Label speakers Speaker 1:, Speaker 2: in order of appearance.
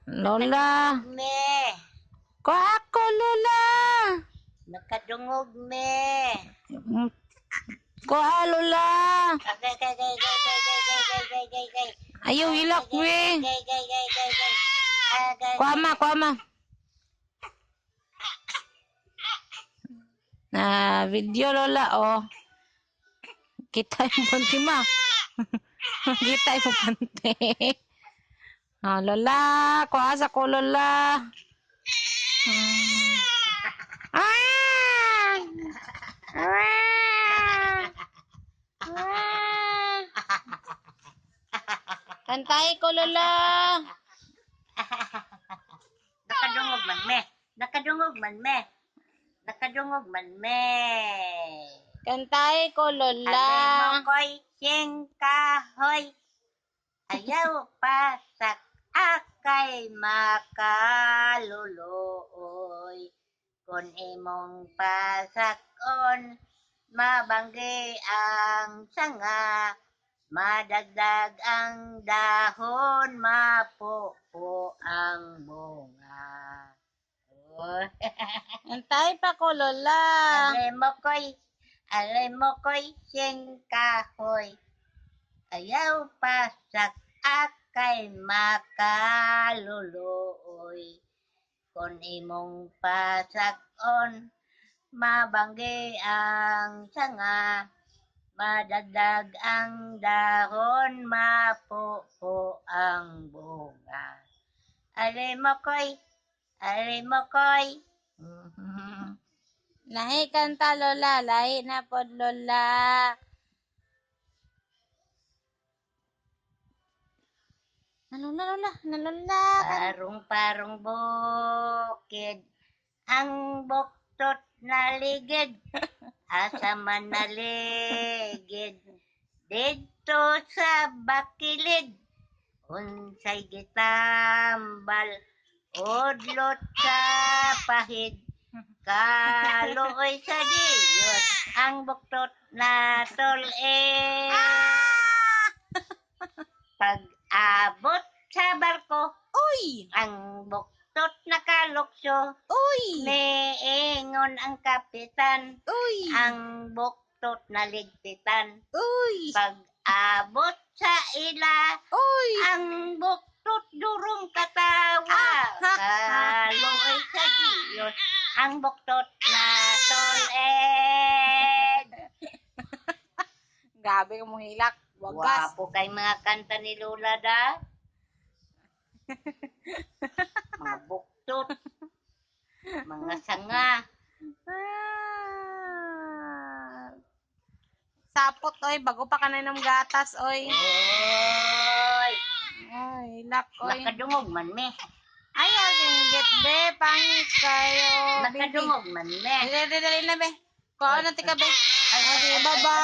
Speaker 1: Lola.
Speaker 2: Me.
Speaker 1: Ko ako, Lola.
Speaker 2: Nakadungog me.
Speaker 1: Ko Lola.
Speaker 2: Gay.
Speaker 1: Ayaw hilak, we.
Speaker 2: Gay.
Speaker 1: Kuama. Video, Lola, oh. Kita yung panty, ma. Kita yung panty. Oh, Lola. Kuasa ko, Lola. Ah! Kantay ko, Lola.
Speaker 2: Nakadungog man me.
Speaker 1: Kantay ko, Lola.
Speaker 2: Alay mo ko'y sing kahoy. Ayaw pasak akay makaluluoy. Kung imong pasakon, mabanggi ang sanga. Madagdag ang dahon, mapupo ang bunga. Oh.
Speaker 1: Kantay pa ko, Lola.
Speaker 2: Alay mo ko'y sing kahoy. Ayaw pasak akay makaluluoy. Kung imong pasakon, mabanggi ang sanga. Madagdag ang dahon, mapupo ang bunga. Alay mo ko'y.
Speaker 1: Lahi kanta, Lola. Lahi na pod, Lola. Lola.
Speaker 2: Parong bukid, ang buktot na ligid, asa man naligid, dito sa bakilid, unsay gitambal, udlot sa pahid, kaluoy sa diyot, ang buktot na tulid. Pag-abot sa barko,
Speaker 1: Uy!
Speaker 2: ang buktot na kalukso,
Speaker 1: Uy!
Speaker 2: niingon ang kapitan,
Speaker 1: Uy!
Speaker 2: ang buktot na ligpitan.
Speaker 1: Uy!
Speaker 2: Pag-abot sa ila,
Speaker 1: Uy!
Speaker 2: ang buktot durong katawa, kaluoy sa diyot, ang buktot na tulid.
Speaker 1: Gabi ka mong hilak. Wagas.
Speaker 2: Wapo kay mga kanta ni Lola da. Mga buktot. Mga sanga.
Speaker 1: Sapot, oy. Bago pa ka na ng gatas, oy.
Speaker 2: Oy!
Speaker 1: Ay, hilak, oy.
Speaker 2: Nakadungog man me.
Speaker 1: Ayaw, singgit, be. Pangit kayo.
Speaker 2: Nakadungog man me.
Speaker 1: Dali na, be. Kuha na tika, be. Ay, baba.